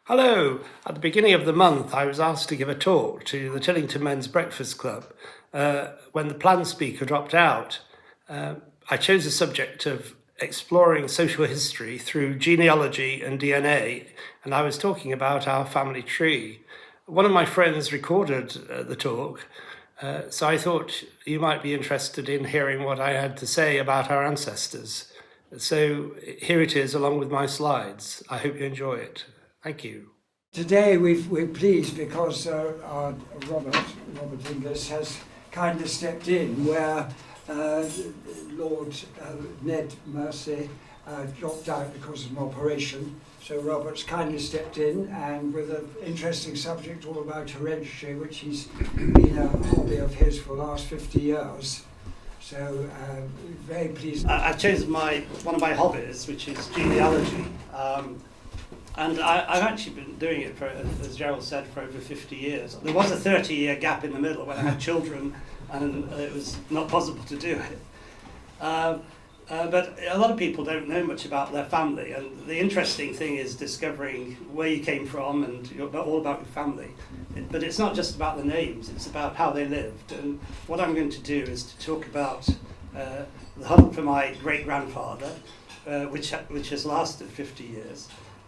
Hello. At the beginning of the month, I was asked to give a talk to the Tillington Men's Breakfast Club. When the planned speaker dropped out, I chose the subject of exploring social history through genealogy and DNA, and I was talking about our family tree. One of my friends recorded the talk, so I thought you might be interested in hearing what I had to say about our ancestors. So here it is, along with my slides. I hope you enjoy it. Thank you. Today we're pleased because our Robert Inglis has kindly stepped in where Lord Ned Mercy dropped out because of an operation. So Robert's kindly stepped in, and with an interesting subject all about hereditary, which he's been a hobby of his for the last 50 years. So very pleased. I chose one of my hobbies, which is genealogy. And I've actually been doing it for, as Gerald said, for over 50 years. There was a 30-year gap in the middle when I had children, and it was not possible to do it. But a lot of people don't know much about their family, and the interesting thing is discovering where you came from and all about your family. But it's not just about the names, it's about how they lived. And what I'm going to do is to talk about the hunt for my great-grandfather, which has lasted 50 years.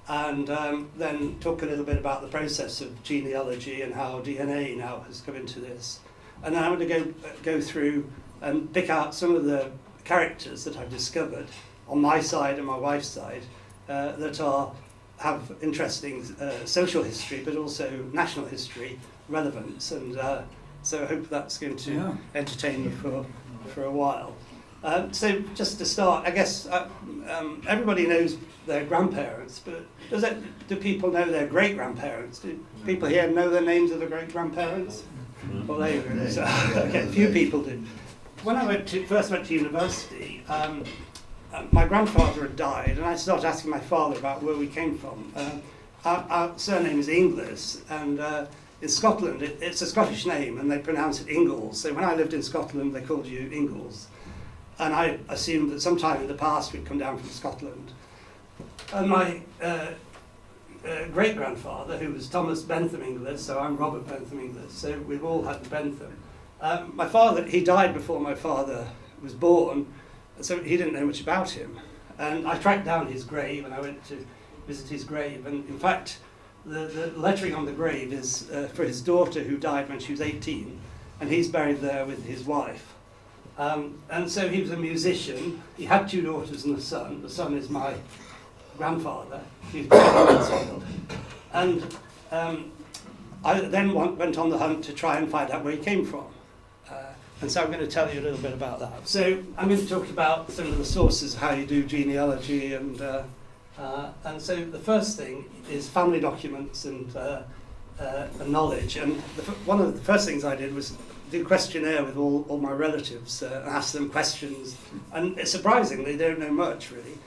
And then talk a little bit about the process of genealogy and how DNA now has come into this. And then I'm going to go through and pick out some of the characters that I've discovered on my side and my wife's side that have interesting social history, but also national history relevance. And so I hope that's going to entertain you for a while. So just to start, I guess everybody knows their grandparents, but do people know their great-grandparents? Do people here know the names of the great-grandparents? Well, there you go. So, okay, a few people do. When I first went to university, my grandfather had died, and I started asking my father about where we came from. Our surname is Inglis, and in Scotland, it's a Scottish name, and they pronounce it Ingles. So when I lived in Scotland, they called you Ingles. And I assumed that sometime in the past we'd come down from Scotland. And my great-grandfather, who was Thomas Bentham Inglis, so I'm Robert Bentham Inglis, so we've all had the Bentham. My father, he died before my father was born, so he didn't know much about him. And I tracked down his grave, and I went to visit his grave. And in fact, the lettering on the grave is for his daughter, who died when she was 18, and he's buried there with his wife. And so he was a musician. He had 2 daughters and a son. The son is my grandfather. He was Mansfield. And I then went on the hunt to try and find out where he came from. And so I'm going to tell you a little bit about that. So I'm going to talk about some of the sources of how you do genealogy. And so the first thing is family documents and knowledge. And one of the first things I did was do a questionnaire with all my relatives and ask them questions. And it's surprising, they don't know much, really.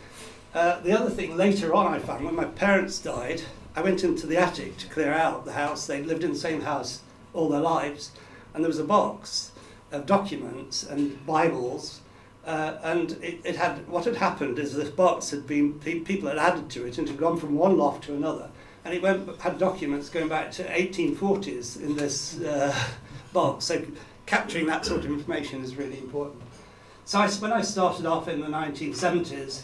The other thing later on I found, when my parents died, I went into the attic to clear out the house. They'd lived in the same house all their lives. And there was a box of documents and Bibles. And it had, what had happened is this box had been, people had added to it and had gone from one loft to another. And it had documents going back to 1840s in this box. So capturing that sort of information is really important. So when I started off in the 1970s,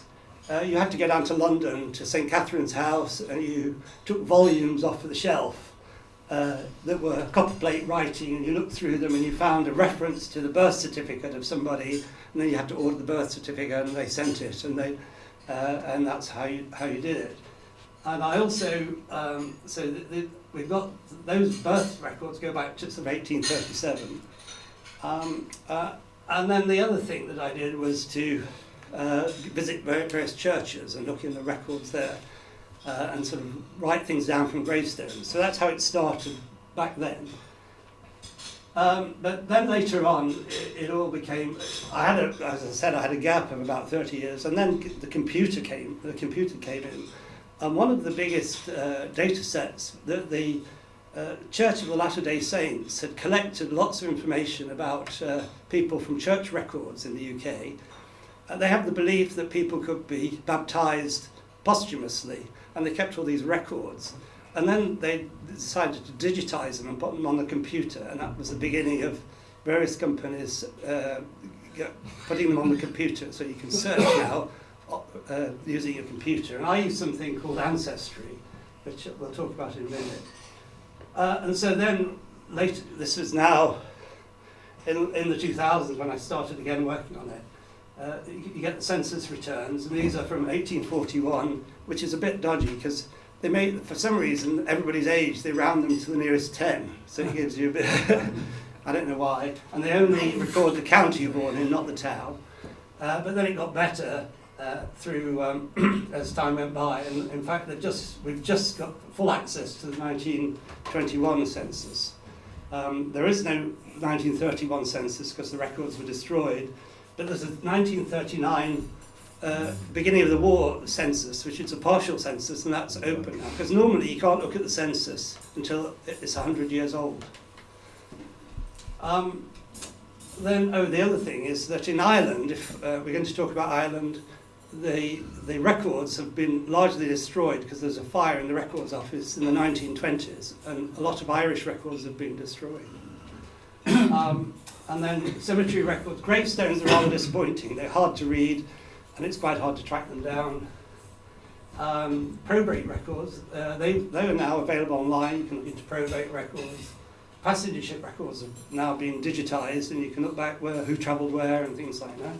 you had to go down to London to St Catherine's House, and you took volumes off of the shelf that were copperplate writing, and you looked through them and you found a reference to the birth certificate of somebody, and then you had to order the birth certificate and they sent it, and that's how you did it. And I also, we've got those birth records go back to sort of 1837. And then the other thing that I did was to visit various churches and look in the records there and sort of write things down from gravestones. So that's how it started back then. But then later on, it all became, as I said, I had a gap of about 30 years, and then the computer came in. And one of the biggest data sets that the Church of the Latter-day Saints had collected lots of information about people from church records in the UK. They have the belief that people could be baptised posthumously, and they kept all these records. And then they decided to digitize them and put them on the computer, and that was the beginning of various companies putting them on the computer, so you can search now using a computer. And I use something called Ancestry, which we'll talk about in a minute. And so then later, this was now in the 2000s when I started again working on it. You get the census returns, and these are from 1841, which is a bit dodgy because they made, for some reason, everybody's age, they round them to the nearest 10. So it gives you a bit, I don't know why. And they only record the county you're born in, not the town. But then it got better through as time went by. And in fact, we've just got full access to the 1921 census. There is no 1931 census because the records were destroyed. But there's a 1939 beginning of the war census, which is a partial census, and that's open now. Because normally you can't look at the census until it's 100 years old. The other thing is that in Ireland, if we're going to talk about Ireland, the records have been largely destroyed because there's a fire in the records office in the 1920s, and a lot of Irish records have been destroyed. And then cemetery records, gravestones are rather disappointing. They're hard to read, and it's quite hard to track them down. Probate records, they are now available online. You can look into probate records. Passenger ship records have now been digitised, and you can look back who travelled where and things like that.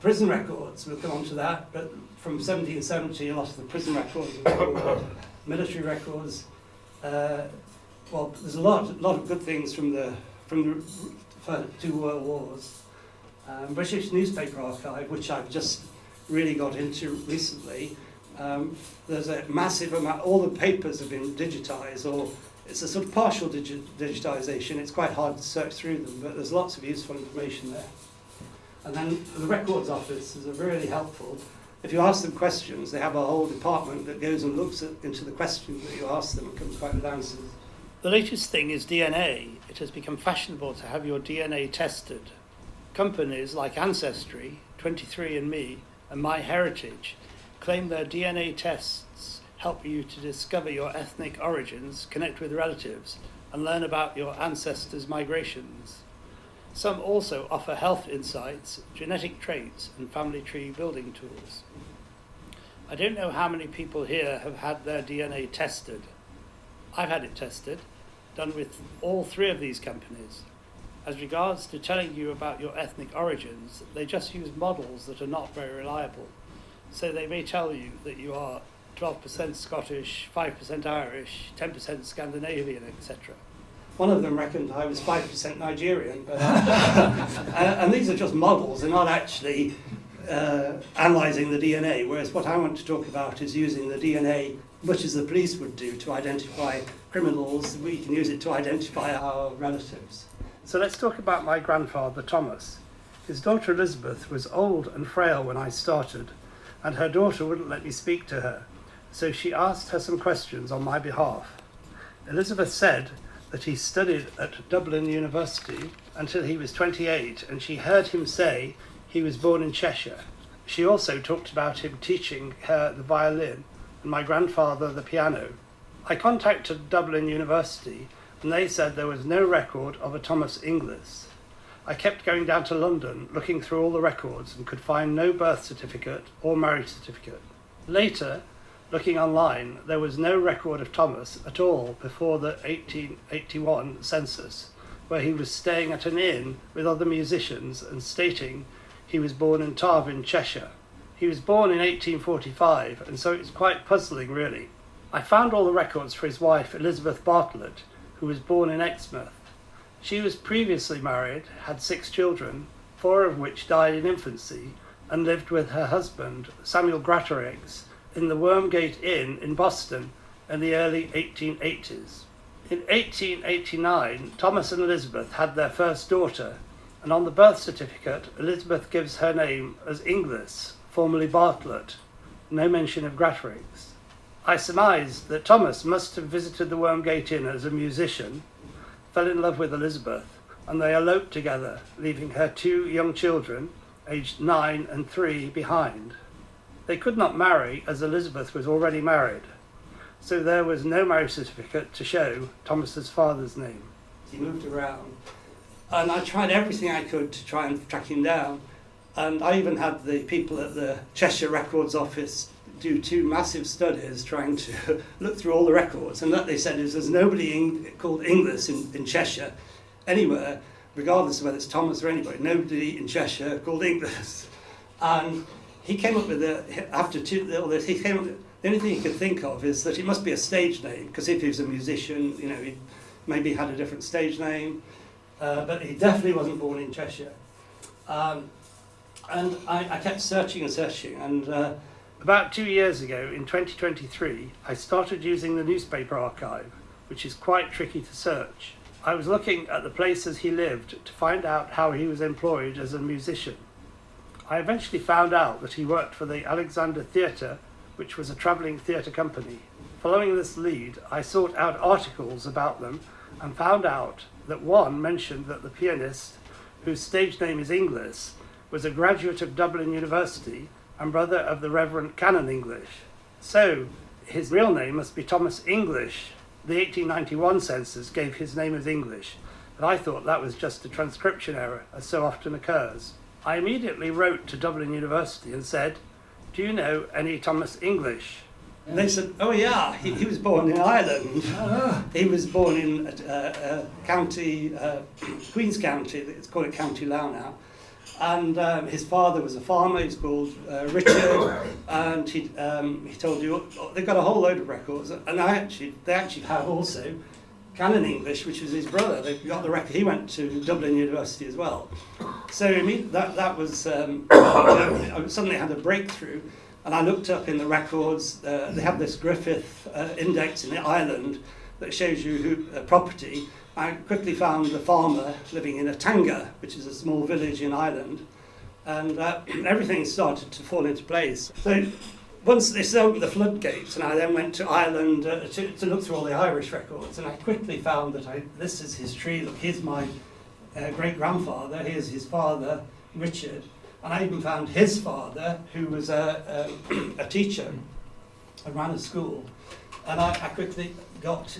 Prison records, we'll come on to that, but from 1770, a lot of the prison records are military records. There's a lot of good things from the two world wars. British Newspaper Archive, which I've just really got into recently, there's a massive amount, all the papers have been digitised, or it's a sort of partial digitisation. It's quite hard to search through them, but there's lots of useful information there. And then the records offices are really helpful. If you ask them questions, they have a whole department that goes and looks into the questions that you ask them and comes back with answers. The latest thing is DNA. It has become fashionable to have your DNA tested. Companies like Ancestry, 23andMe, and MyHeritage claim their DNA tests help you to discover your ethnic origins, connect with relatives, and learn about your ancestors' migrations. Some also offer health insights, genetic traits, and family tree building tools. I don't know how many people here have had their DNA tested. I've had it tested, done with all three of these companies. As regards to telling you about your ethnic origins, they just use models that are not very reliable. So they may tell you that you are 12% Scottish, 5% Irish, 10% Scandinavian, etc. One of them reckoned I was 5% Nigerian, but, and these are just models, they're not actually analysing the DNA, whereas what I want to talk about is using the DNA, much as the police would do, to identify criminals. We can use it to identify our relatives. So let's talk about my grandfather, Thomas. His daughter Elizabeth was old and frail when I started, and her daughter wouldn't let me speak to her, so she asked her some questions on my behalf. Elizabeth said that he studied at Dublin University until he was 28, and she heard him say he was born in Cheshire. She also talked about him teaching her the violin and my grandfather the piano. I contacted Dublin University, and they said there was no record of a Thomas Inglis. I kept going down to London, looking through all the records, and could find no birth certificate or marriage certificate. Later, looking online, there was no record of Thomas at all before the 1881 census, where he was staying at an inn with other musicians and stating he was born in Tarvin, Cheshire. He was born in 1845, and so it was quite puzzling, really. I found all the records for his wife, Elizabeth Bartlett, who was born in Exmouth. She was previously married, had 6 children, 4 of which died in infancy, and lived with her husband, Samuel Gratteriggs, in the Wormgate Inn in Boston in the early 1880s. In 1889, Thomas and Elizabeth had their first daughter, and on the birth certificate, Elizabeth gives her name as Inglis, formerly Bartlett, no mention of Gratteriggs. I surmised that Thomas must have visited the Wormgate Inn as a musician, fell in love with Elizabeth, and they eloped together, leaving her 2 young children, aged 9 and 3, behind. They could not marry, as Elizabeth was already married, so there was no marriage certificate to show Thomas's father's name. He moved around, and I tried everything I could to try and track him down. And I even had the people at the Cheshire Records Office do 2 massive studies trying to look through all the records. And what they said is there's nobody called Inglis in Cheshire anywhere, regardless of whether it's Thomas or anybody, nobody in Cheshire called Inglis. And he came up with all this, he came up with, the only thing he could think of is that it must be a stage name, because if he was a musician, you know, he maybe had a different stage name, but he definitely wasn't born in Cheshire. And I kept searching and searching, and about 2 years ago, in 2023, I started using the newspaper archive, which is quite tricky to search. I was looking at the places he lived to find out how he was employed as a musician. I eventually found out that he worked for the Alexander Theatre, which was a travelling theatre company. Following this lead, I sought out articles about them and found out that one mentioned that the pianist, whose stage name is Inglis, was a graduate of Dublin University and brother of the Reverend Canon English. So his real name must be Thomas English. The 1891 census gave his name as English, but I thought that was just a transcription error, as so often occurs. I immediately wrote to Dublin University and said, "Do you know any Thomas English?" And they said, oh yeah, he was born in Ireland. He was born in county, Queen's County, it's called County Lough now. And his father was a farmer, he's called Richard, and he told you, they've got a whole load of records, and they actually have also Canon English, which was his brother. They've got the record, he went to Dublin University as well. So that was, I suddenly had a breakthrough, and I looked up in the records, they have this Griffith index in Ireland that shows you who property. I quickly found a farmer living in Atanga, which is a small village in Ireland, and everything started to fall into place. So once this opened the floodgates, and I then went to Ireland to look through all the Irish records, and I quickly found that this is his tree. Look, here's my great-grandfather, here's his father, Richard, and I even found his father, who was a teacher and ran a school, and I quickly got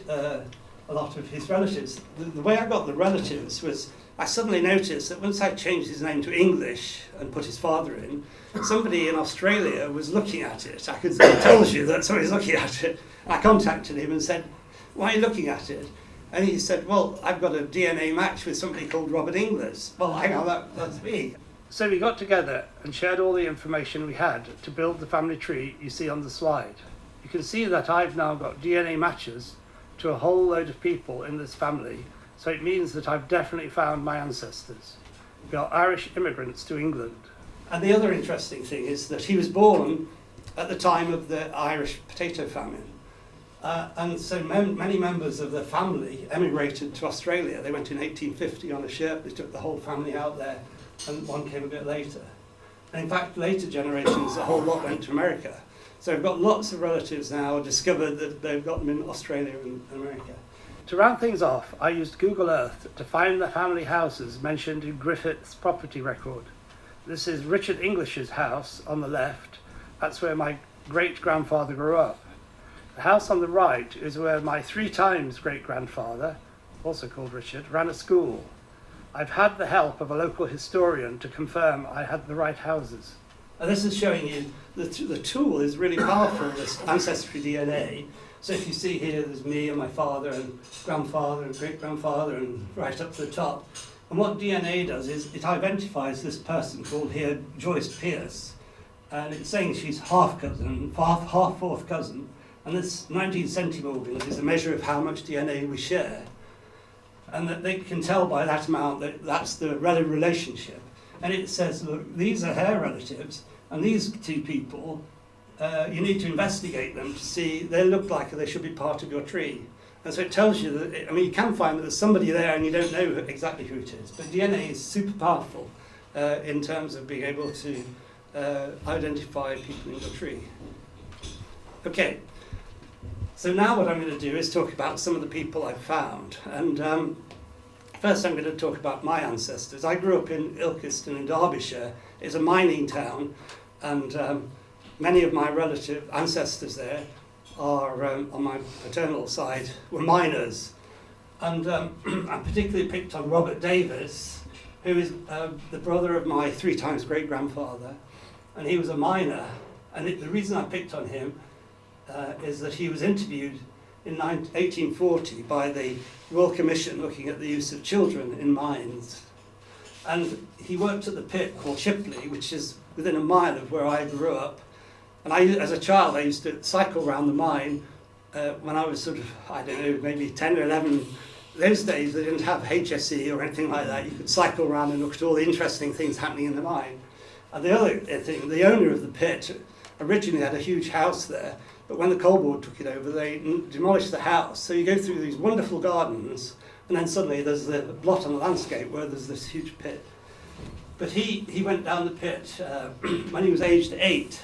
a lot of his relatives. The way I got the relatives was I suddenly noticed that once I changed his name to English and put his father in, somebody in Australia was looking at it. I told you that somebody's looking at it. And I contacted him and said, "Why are you looking at it?" And he said, "Well, I've got a DNA match with somebody called Robert Inglis." Well, hang on, that's me. So we got together and shared all the information we had to build the family tree you see on the slide. You can see that I've now got DNA matches to a whole load of people in this family, so it means that I've definitely found my ancestors. We are Irish immigrants to England. And the other interesting thing is that he was born at the time of the Irish potato famine. And so many members of the family emigrated to Australia. They went in 1850 on a ship, they took the whole family out there, and one came a bit later. And in fact, later generations, a whole lot went to America. So I've got lots of relatives now discovered that they've got them in Australia and America. To round things off, I used Google Earth to find the family houses mentioned in Griffith's property record. This is Richard English's house on the left. That's where my great-grandfather grew up. The house on the right is where my 3 times great-grandfather, also called Richard, ran a school. I've had the help of a local historian to confirm I had the right houses. And this is showing you the tool is really powerful, this ancestry DNA. So if you see here, there's me and my father and grandfather and great-grandfather and right up to the top. And what DNA does is it identifies this person called here Joyce Pierce. And it's saying she's half-cousin, half-fourth cousin. And this 19 centimorgans is a measure of how much DNA we share. And that they can tell by that amount that that's the relative relationship. And it says, look, these are her relatives, and these 2 people, you need to investigate them to see they look like they should be part of your tree. And so it tells you that, I mean, you can find that there's somebody there and you don't know exactly who it is. But DNA is super powerful in terms of being able to identify people in your tree. Okay, so now what I'm going to do is talk about some of the people I've found. And first I'm going to talk about my ancestors. I grew up in Ilkeston in Derbyshire. It's a mining town, and many of my ancestors there are, on my paternal side, were miners. And I particularly picked on Robert Davis, who is the brother of my 3 times great-grandfather, and he was a miner. And the reason I picked on him is that he was interviewed in 1840 by the Royal Commission looking at the use of children in mines. And he worked at the pit called Shipley, which is within a mile of where I grew up. And as a child, I used to cycle around the mine when I was sort of, I don't know, maybe 10 or 11. Those days, they didn't have HSE or anything like that. You could cycle around and look at all the interesting things happening in the mine. And the other thing, the owner of the pit originally had a huge house there, but when the coal board took it over, they demolished the house. So you go through these wonderful gardens, and then suddenly there's the blot on the landscape where there's this huge pit. But he went down the pit when he was aged 8,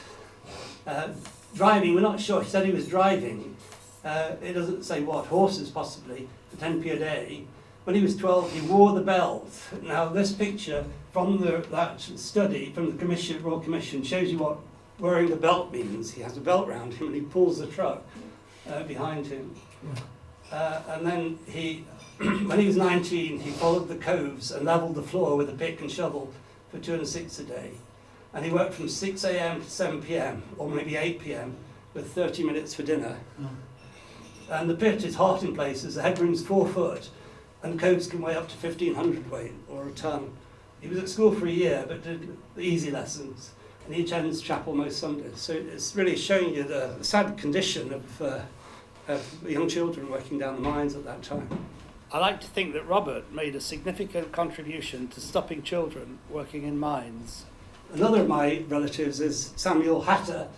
driving, we're not sure, he said he was driving, it doesn't say what, horses possibly, for 10p a day. When he was 12, he wore the belt. Now this picture from that study, from the Royal Commission, shows you what wearing the belt means. He has a belt round him and he pulls the truck behind him. And then when he was 19, he followed the coves and levelled the floor with a pick and shovel for 206 a day. And he worked from 6 a.m. to 7 p.m, or maybe 8 p.m, with 30 minutes for dinner. And the pit is hot in places, the headroom's 4 foot, and coves can weigh up to 1,500 weight, or a ton. He was at school for a year, but did the easy lessons, and he attends chapel most Sundays. So it's really showing you the sad condition of young children working down the mines at that time. I like to think that Robert made a significant contribution to stopping children working in mines. Another of my relatives is Samuel Hatter.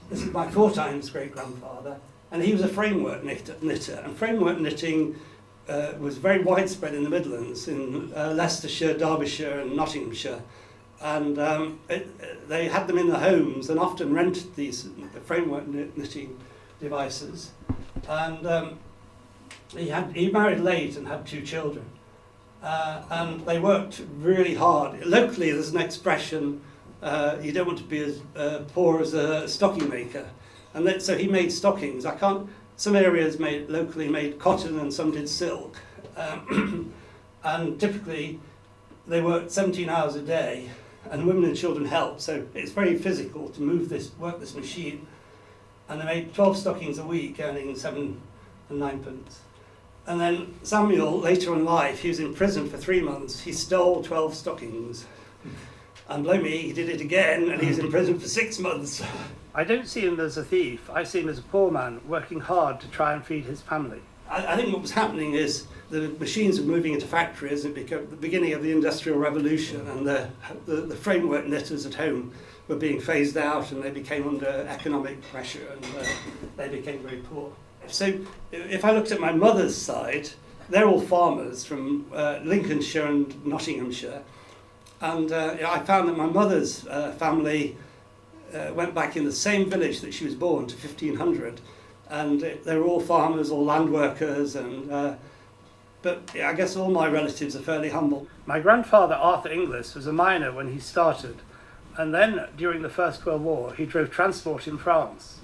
This is my 4 times great-grandfather, and he was a framework knitter. And framework knitting was very widespread in the Midlands, in Leicestershire, Derbyshire and Nottinghamshire. And they had them in the homes and often rented these framework knitting devices. And he married late and had 2 children. And they worked really hard. Locally, there's an expression, you don't want to be as poor as a stocking maker. And so he made stockings. Some areas locally made cotton and some did silk. And typically, they worked 17 hours a day, and women and children helped. So it's very physical to work this machine. And they made 12 stockings a week, earning 7 and 9p. And then Samuel, later in life, he was in prison for 3 months. He stole 12 stockings. And blow me, he did it again, and he was in prison for 6 months. I don't see him as a thief. I see him as a poor man working hard to try and feed his family. I think what was happening is the machines were moving into factories. It became the beginning of the Industrial Revolution, and the framework knitters at home were being phased out, and they became under economic pressure, and they became very poor. So if I looked at my mother's side, they're all farmers from Lincolnshire and Nottinghamshire. And I found that my mother's family went back in the same village that she was born to 1500. And they were all farmers, all land workers. But I guess all my relatives are fairly humble. My grandfather, Arthur Inglis, was a miner when he started. And then, during the First World War, he drove transport in France.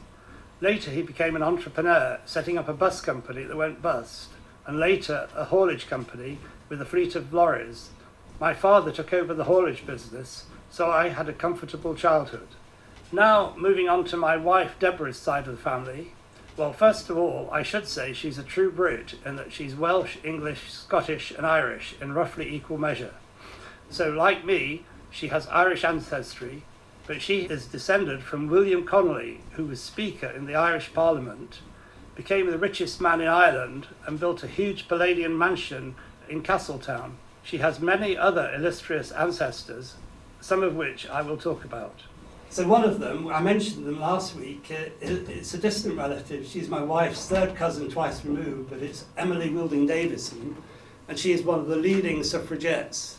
Later, he became an entrepreneur, setting up a bus company that went bust, and later a haulage company with a fleet of lorries. My father took over the haulage business, so I had a comfortable childhood. Now, moving on to my wife Deborah's side of the family. Well, first of all, I should say she's a true Brit in that she's Welsh, English, Scottish and Irish in roughly equal measure. So, like me, she has Irish ancestry, but she is descended from William Connolly, who was Speaker in the Irish Parliament, became the richest man in Ireland, and built a huge Palladian mansion in Castletown. She has many other illustrious ancestors, some of which I will talk about. So one of them, I mentioned them last week, it's a distant relative. She's my wife's 3rd cousin twice removed, but it's Emily Wilding Davison, and she is one of the leading suffragettes,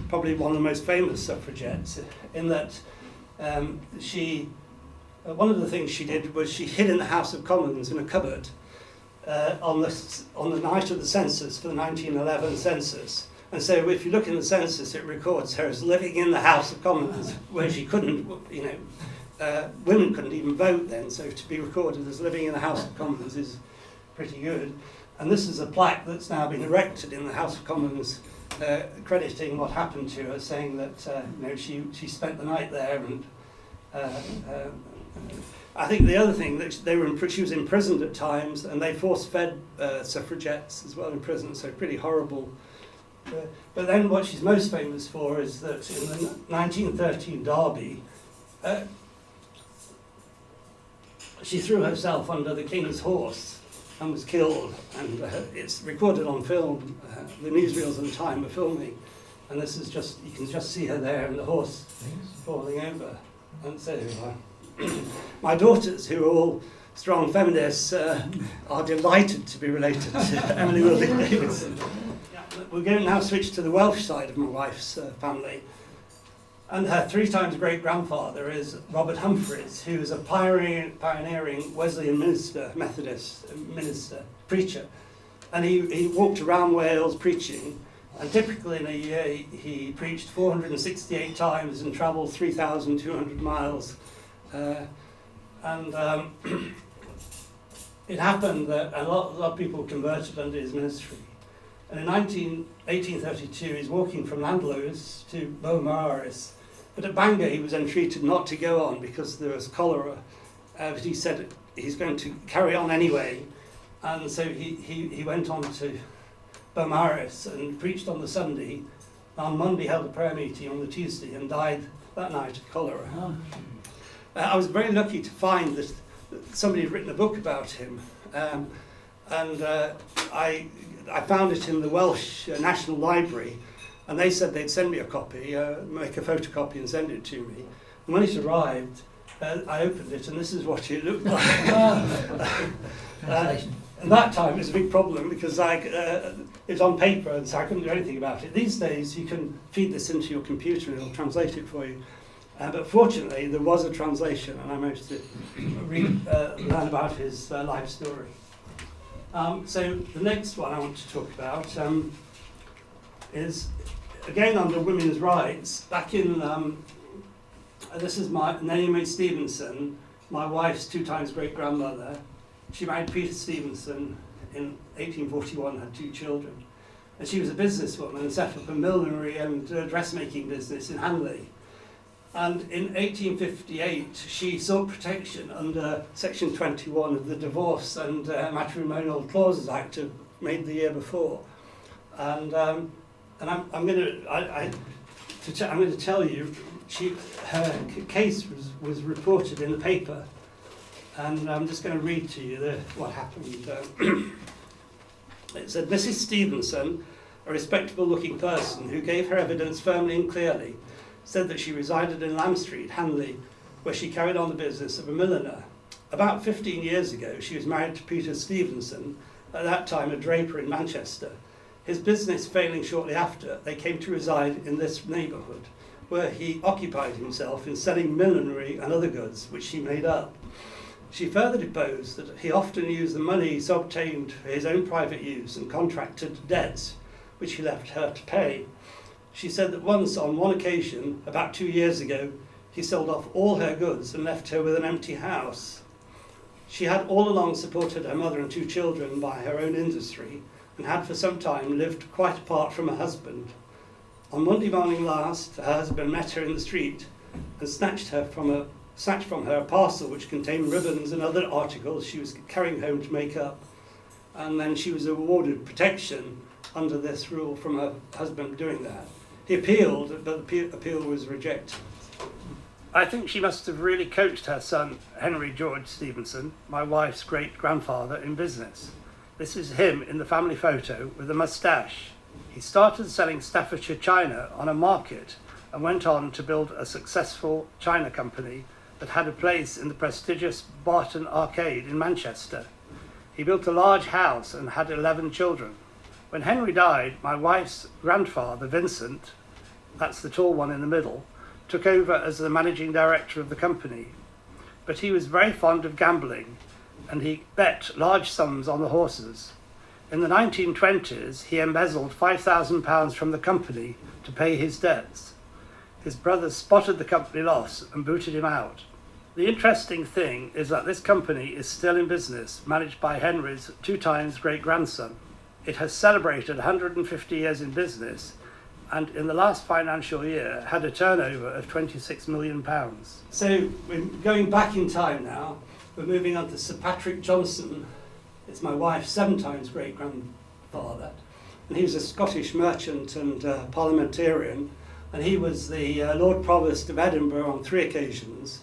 probably one of the most famous suffragettes, in that one of the things she did was she hid in the House of Commons in a cupboard on the night of the census, for the 1911 census. And so if you look in the census, it records her as living in the House of Commons, where she couldn't, women couldn't even vote then, so to be recorded as living in the House of Commons is pretty good. And this is a plaque that's now been erected in the House of Commons, crediting what happened to her, saying that she spent the night there. And I think the other thing that she was imprisoned at times, and they force-fed suffragettes as well in prison, so pretty horrible. But then what she's most famous for is that in the 1913 Derby, she threw herself under the King's horse and was killed, and it's recorded on film. The newsreels at the time were filming, and this is just, you can just see her there and the horse falling over. And so my daughters, who are all strong feminists, are delighted to be related to Emily Wilding Davidson. We're going to now switch to the Welsh side of my wife's family. And her 3 times great-grandfather is Robert Humphreys, who was a pioneering Wesleyan minister, Methodist minister, preacher. And he walked around Wales preaching, and typically in a year he preached 468 times and travelled 3,200 miles. It happened that a lot of people converted under his ministry. And in 1832, he's walking from Llanlwys to Beaumaris, but at Bangor he was entreated not to go on because there was cholera. But he said he's going to carry on anyway, and so he went on to Beaumaris and preached on the Sunday. On Monday held a prayer meeting on the Tuesday and died that night of cholera. I was very lucky to find that somebody had written a book about him, and I found it in the Welsh National Library, and they said they'd send me a copy, make a photocopy and send it to me. And when it arrived, I opened it, and this is what it looked like. And that time it was a big problem because it was on paper, and so I couldn't do anything about it. These days you can feed this into your computer and it'll translate it for you. But fortunately there was a translation, and I managed to learn about his life story. So the next one I want to talk about is, again under women's rights, back in, this is Naomi Stevenson, my wife's 2 times great-grandmother. She married Peter Stevenson in 1841, had 2 children. And she was a businesswoman and set up a millinery and dressmaking business in Hanley. And in 1858, she sought protection under Section 21 of the Divorce and Matrimonial Clauses Act made the year before. And I'm going to tell you, her case was reported in the paper, and I'm just going to read to you what happened. It said, Mrs. Stevenson, a respectable-looking person who gave her evidence firmly and clearly, said that she resided in Lamb Street, Hanley, where she carried on the business of a milliner. About 15 years ago, she was married to Peter Stevenson, at that time a draper in Manchester. His business failing shortly after, they came to reside in this neighbourhood, where he occupied himself in selling millinery and other goods, which he made up. She further deposed that he often used the money so obtained for his own private use and contracted debts, which he left her to pay. She said that once, on one occasion, about 2 years ago, he sold off all her goods and left her with an empty house. She had all along supported her mother and 2 children by her own industry, and had for some time lived quite apart from her husband. On Monday morning last, her husband met her in the street and snatched from her a parcel which contained ribbons and other articles she was carrying home to make up. And then she was awarded protection under this rule from her husband doing that. He appealed, but the appeal was rejected. I think she must have really coached her son, Henry George Stevenson, my wife's great-grandfather, in business. This is him in the family photo with a moustache. He started selling Staffordshire china on a market and went on to build a successful china company that had a place in the prestigious Barton Arcade in Manchester. He built a large house and had 11 children. When Henry died, my wife's grandfather, Vincent, that's the tall one in the middle, took over as the managing director of the company. But he was very fond of gambling, and he bet large sums on the horses. In the 1920s, he embezzled £5,000 from the company to pay his debts. His brothers spotted the company loss and booted him out. The interesting thing is that this company is still in business, managed by Henry's 2 times great-grandson. It has celebrated 150 years in business, and in the last financial year had a turnover of £26 million. So we're going back in time now. We're moving on to Sir Patrick Johnson. It's my wife's 7 times great-grandfather. And he was a Scottish merchant and parliamentarian. And he was the Lord Provost of Edinburgh on 3 occasions.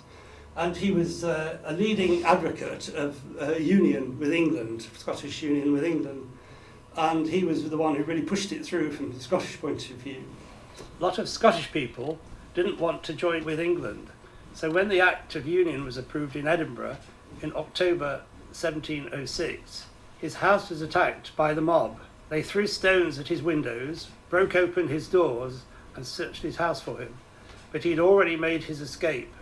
And he was a leading advocate of union with England, Scottish union with England. And he was the one who really pushed it through from the Scottish point of view. A lot of Scottish people didn't want to join with England. So when the Act of Union was approved in Edinburgh in October 1706, his house was attacked by the mob. They threw stones at his windows, broke open his doors and searched his house for him. But he'd already made his escape.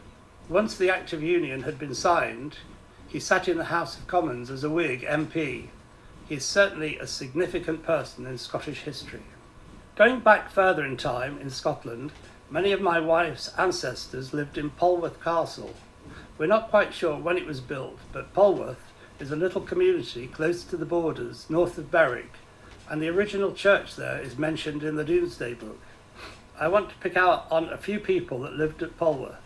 Once the Act of Union had been signed, he sat in the House of Commons as a Whig MP. He is certainly a significant person in Scottish history. Going back further in time in Scotland, many of my wife's ancestors lived in Polwarth Castle. We're not quite sure when it was built, but Polwarth is a little community close to the borders, north of Berwick, and the original church there is mentioned in the Domesday Book. I want to pick out on a few people that lived at Polwarth.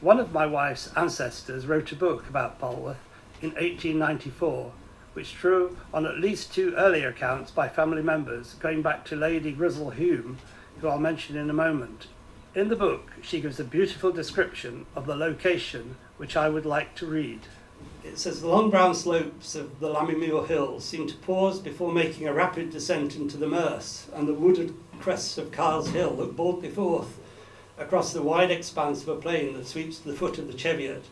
One of my wife's ancestors wrote a book about Polwarth in 1894, which drew on at least 2 earlier accounts by family members, going back to Lady Grizzle Hume, who I'll mention in a moment. In the book, she gives a beautiful description of the location, which I would like to read. It says, the long brown slopes of the Lammermuir Hills seem to pause before making a rapid descent into the Merse, and the wooded crests of Carl's Hill look boldly forth across the wide expanse of a plain that sweeps to the foot of the Cheviot,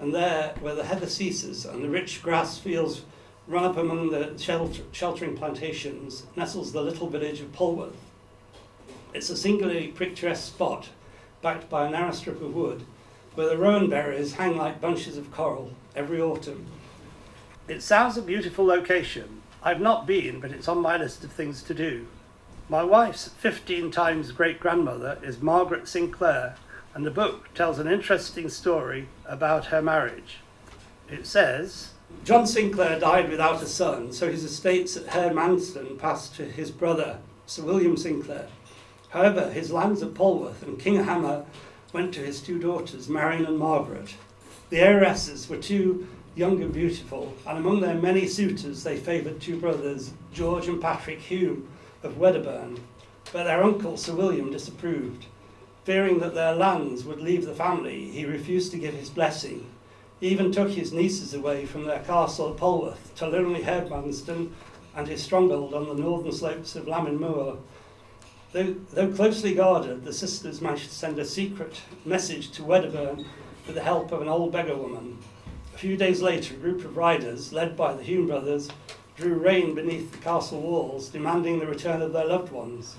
and there, where the heather ceases and the rich grass fields run up among the sheltering plantations, nestles the little village of Polwarth. It's a singularly picturesque spot, backed by a narrow strip of wood, where the rowan berries hang like bunches of coral every autumn. It sounds a beautiful location. I've not been, but it's on my list of things to do. My wife's 15 times great-grandmother is Margaret Sinclair, and the book tells an interesting story about her marriage. It says, John Sinclair died without a son, so his estates at Hare Manston passed to his brother, Sir William Sinclair. However, his lands at Polwarth and Kinghammer went to his 2 daughters, Marion and Margaret. The heiresses were 2 young and beautiful, and among their many suitors they favoured 2 brothers, George and Patrick Hume of Wedderburn, but their uncle Sir William disapproved. Fearing that their lands would leave the family, he refused to give his blessing. He even took his nieces away from their castle at Polwarth to lonely Herdmanston and his stronghold on the northern slopes of Lammermuir. Though closely guarded, the sisters managed to send a secret message to Wedderburn with the help of an old beggar woman. A few days later, a group of riders, led by the Hume brothers, drew rein beneath the castle walls, demanding the return of their loved ones.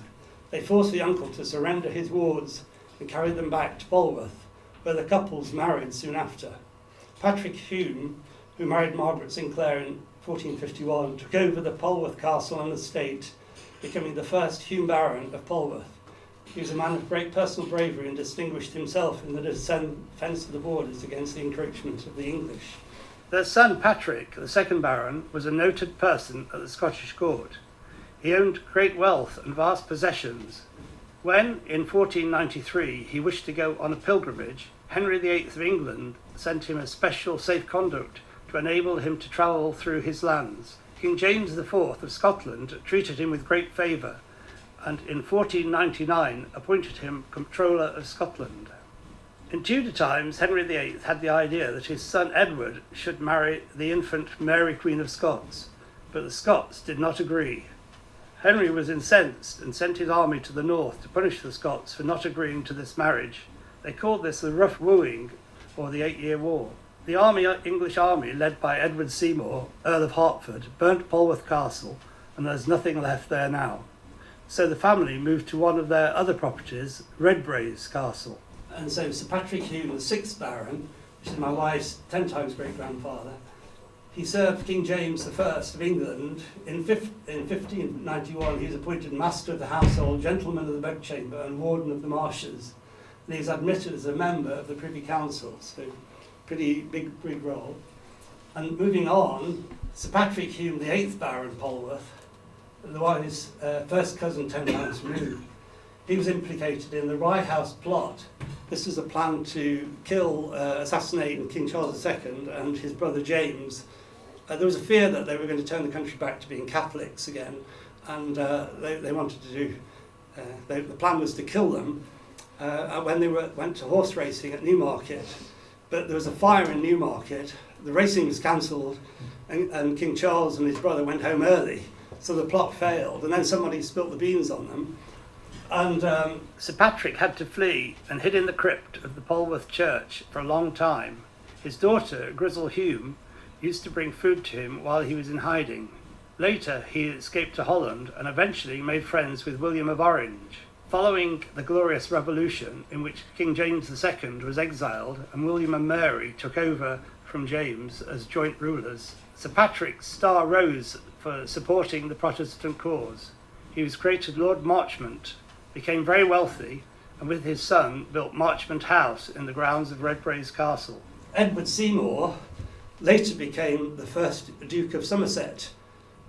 They forced the uncle to surrender his wards and carried them back to Polwarth, where the couples married soon after. Patrick Hume, who married Margaret Sinclair in 1451, took over the Polwarth castle and estate, becoming the first Hume Baron of Polwarth. He was a man of great personal bravery and distinguished himself in the defence of the borders against the encroachment of the English. Their son Patrick, the 2nd Baron, was a noted person at the Scottish court. He owned great wealth and vast possessions. When, in 1493, he wished to go on a pilgrimage, Henry VIII of England sent him a special safe conduct to enable him to travel through his lands. King James IV of Scotland treated him with great favour, and in 1499 appointed him Comptroller of Scotland. In Tudor times, Henry VIII had the idea that his son Edward should marry the infant Mary Queen of Scots, but the Scots did not agree. Henry was incensed and sent his army to the north to punish the Scots for not agreeing to this marriage. They called this the Rough Wooing, or the 8-Year War. The English army, led by Edward Seymour, Earl of Hertford, burnt Polwarth Castle, and there's nothing left there now. So the family moved to one of their other properties, Redbraes Castle. And so Sir Patrick Hume, the 6th Baron, which is my wife's 10 times great-grandfather, he served King James I of England. In 1591, he was appointed Master of the Household, Gentleman of the Bedchamber, and Warden of the Marshes. And he was admitted as a member of the Privy Council. So pretty big role. And moving on, Sir Patrick Hume, the 8th Baron Polwarth, the one his first cousin 10 times removed, he was implicated in the Rye House plot. This was a plan to kill, assassinate King Charles II and his brother James. There was a fear that they were going to turn the country back to being Catholics again, and they wanted to do, the plan was to kill them when they went to horse racing at Newmarket. But there was a fire in Newmarket, the racing was cancelled, and King Charles and his brother went home early, so the plot failed, and then somebody spilt the beans on them. And Sir Patrick had to flee and hid in the crypt of the Polwarth Church for a long time. His daughter, Grizzle Hume, used to bring food to him while he was in hiding. Later, he escaped to Holland and eventually made friends with William of Orange. Following the Glorious Revolution, in which King James II was exiled and William and Mary took over from James as joint rulers, Sir Patrick's star rose for supporting the Protestant cause. He was created Lord Marchmont, became very wealthy, and with his son built Marchmont House in the grounds of Redbrace Castle. Edward Seymour later became the first Duke of Somerset,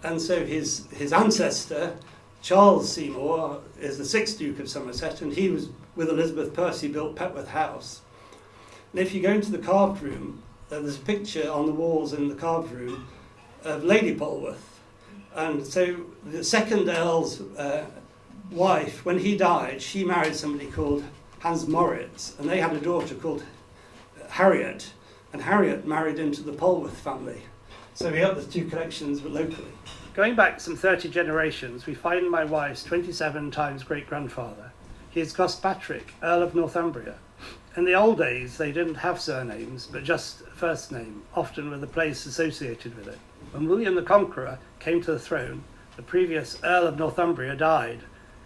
and so his ancestor, Charles Seymour, is the 6th Duke of Somerset, and he was, with Elizabeth Percy, built Petworth House. And if you go into the carved room, there's a picture on the walls in the carved room of Lady Polwarth. And so the second Earl's wife, when he died, she married somebody called Hans Moritz, and they had a daughter called Harriet, and Harriet married into the Polwarth family. So we have the two connections locally. Going back some 30 generations, we find my wife's 27 times great-grandfather. He is Gospatrick, Earl of Northumbria. In the old days, they didn't have surnames, but just a first name, often with a place associated with it. When William the Conqueror came to the throne, the previous Earl of Northumbria died.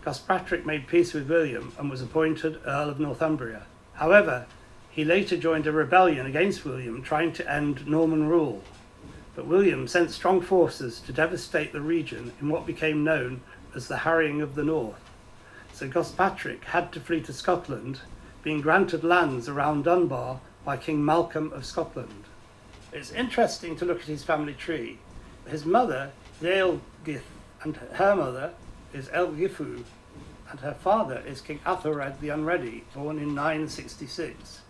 Gospatrick made peace with William and was appointed Earl of Northumbria. However, he later joined a rebellion against William, trying to end Norman rule. But William sent strong forces to devastate the region in what became known as the Harrying of the North. So Gospatrick had to flee to Scotland, being granted lands around Dunbar by King Malcolm of Scotland. It's interesting to look at his family tree. His mother is Ealgith, and her mother is Elgifu, and her father is King Athelred the Unready, born in 966.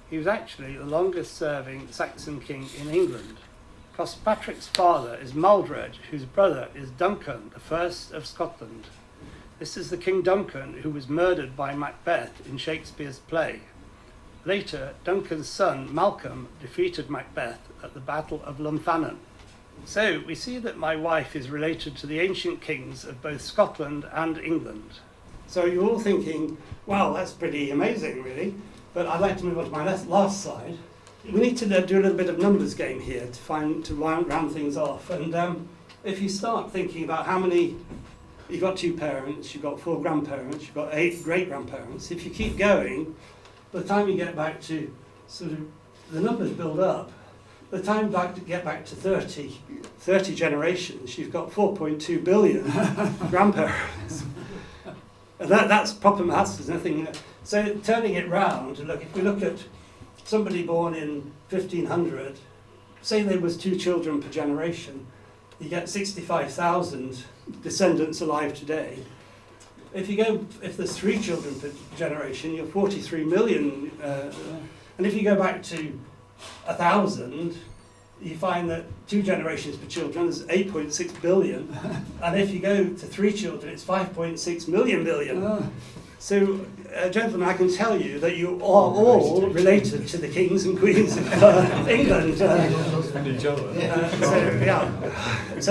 He was actually the longest-serving Saxon king in England. Gospatrick's father is Maldred, whose brother is Duncan, the first of Scotland. This is the King Duncan who was murdered by Macbeth in Shakespeare's play. Later, Duncan's son, Malcolm, defeated Macbeth at the Battle of Lunfannon. So, we see that my wife is related to the ancient kings of both Scotland and England. So you're all thinking, wow, that's pretty amazing, really. But I'd like to move on to my last slide. We need to do a little bit of numbers game here to round things off. And if you start thinking about how many, you've got 2 parents, you've got 4 grandparents, you've got 8 great-grandparents. If you keep going, by the time you get back to sort of, the numbers build up. By the time you get back to 30 generations, you've got 4.2 billion grandparents. And that's proper maths, there's nothing. So turning it round, look, if we look at somebody born in 1500, say there was 2 children per generation, you get 65,000 descendants alive today. If there's 3 children per generation, you're 43 million. And if you go back to 1,000, you find that 2 generations per children is 8.6 billion. And if you go to 3 children, it's 5.6 million. So, gentlemen, I can tell you that you are all related to the kings and queens of England. So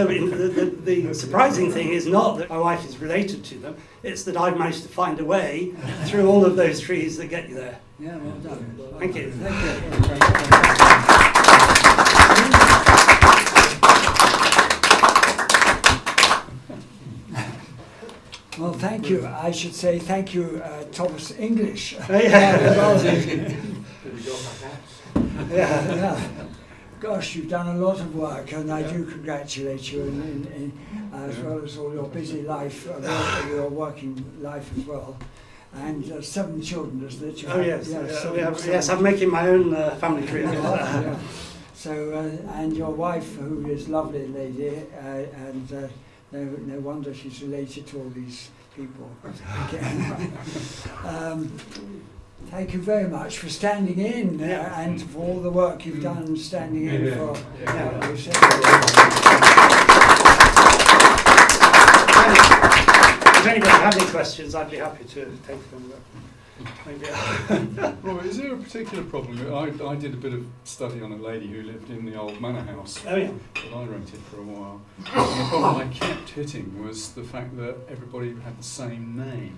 the surprising thing is not that my wife is related to them, it's that I've managed to find a way through all of those trees that get you there. Yeah, well done. Thank you. Well, thank you. I should say thank you, Thomas English. Yeah. Gosh, you've done a lot of work, and I do congratulate you, as well as all your busy life, your working life as well. and 7 children, isn't it? Oh yes, seven. yes, I'm making my own family tree. Yeah. So, and your wife, who is a lovely lady, and no wonder she's related to all these people. Thank you very much for standing in and for all the work you've done standing in for. If anybody had any questions, I'd be happy to take them. Robert, is there a particular problem? I did a bit of study on a lady who lived in the old manor house Oh yeah. that I rented for a while. And the problem I kept hitting was the fact that everybody had the same name.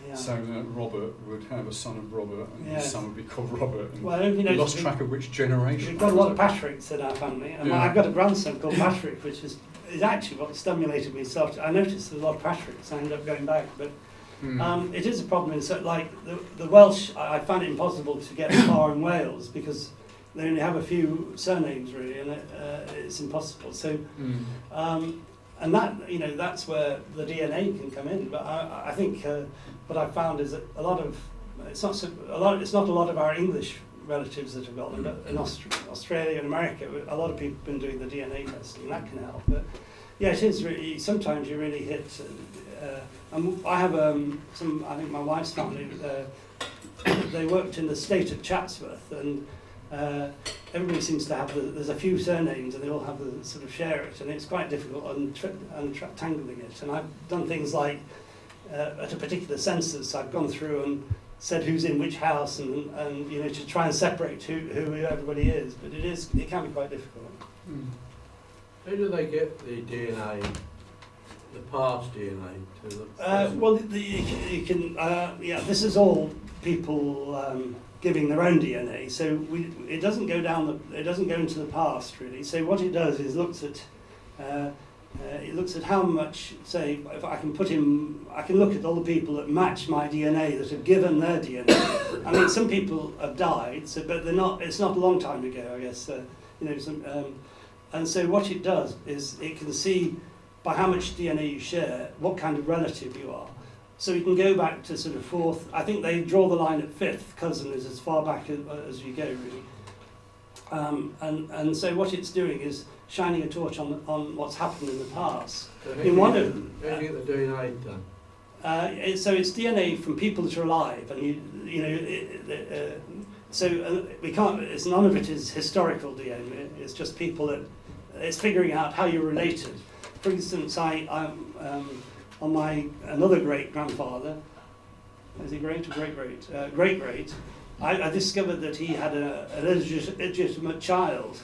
Yeah. So that Robert would have a son of Robert, and his son would be called Robert. And Well, you we know, lost track of which generation. we've got a lot of Patricks in our family, and Yeah. I've got a grandson called Patrick, which is actually what stimulated me. I noticed there's a lot of Patricks. I ended up going back, but it is a problem. So, like the Welsh, I find it impossible to get far in Wales because they only have a few surnames really, and it's impossible. So. And that, that's where the DNA can come in. But I think what I've found is that it's not a lot of our English relatives that have got them, but in Australia and America, a lot of people have been doing the DNA testing, and that can help. But yeah, it is really, sometimes you really hit, I have I think my wife's family, they worked in the state of Chatsworth, and everybody seems to have there's a few surnames and they all have the sort of share it, and it's quite difficult untangling it. And I've done things like at a particular census, I've gone through and said who's in which house, and to try and separate who everybody is. But it can be quite difficult. How do they get the DNA, the past DNA, to the present? Well, you can. This is all people. Giving their own DNA, so it doesn't go into the past really. So what it does is looks at how much. Say, if I can I can look at all the people that match my DNA that have given their DNA. I mean, some people have died, but they're not. It's not a long time ago, I guess. And so what it does is it can see by how much DNA you share what kind of relative you are. So you can go back to sort of 4th. I think they draw the line at 5th cousin is as far back as you go, really. And so what it's doing is shining a torch on what's happened in the past. So how In one of them, do you get the DNA done? so it's DNA from people that are alive, and we can't. It's none of it is historical DNA. It's just people that it's figuring out how you're related. For instance, on my another great grandfather, is he great or great? I discovered that he had an illegitimate child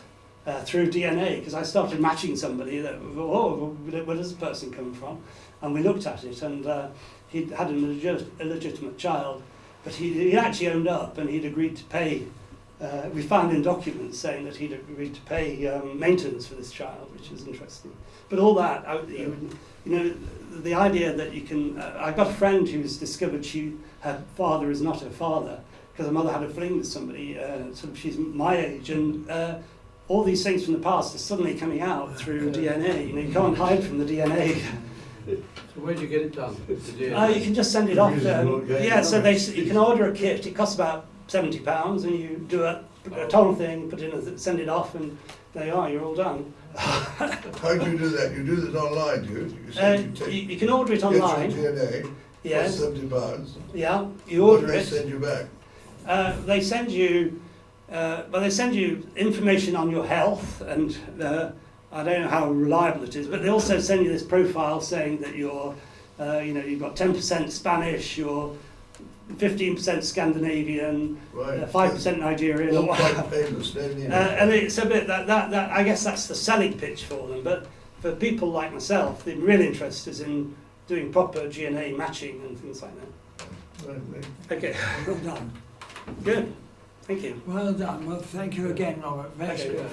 through DNA, because I started matching somebody that, where does this person come from? And we looked at it, and he had an illegitimate child, but he actually owned up, and he'd agreed to pay. We found in documents saying that he'd agreed to pay maintenance for this child, which is interesting. But all that, the idea that you can. I've got a friend who's discovered her father is not her father because her mother had a fling with somebody. She's my age, and all these things from the past are suddenly coming out through DNA. You can't hide from the DNA. So where do you get it done? The DNA? You can just send it off. So you can order a kit. It costs about £70, and you do a total thing, put in, send it off, and there you are. You're all done. How do you do that? You do this online, do you? You can order it online. Get your DNA. Yes. £70. Yeah. You order What do it. they send you back? They send you. They send you information on your health, and I don't know how reliable it is, but they also send you this profile saying that you're, you've got 10% Spanish, you're 15% Scandinavian, Right. 5% Nigerian, or All whatever. quite painless, don't you? And it's a bit that I guess that's the selling pitch for them. But for people like myself, the real interest is in doing proper DNA matching and things like that. Right. Okay, Well done. good. Thank you. Well done. Well, thank you again, Robert. Very Okay. good.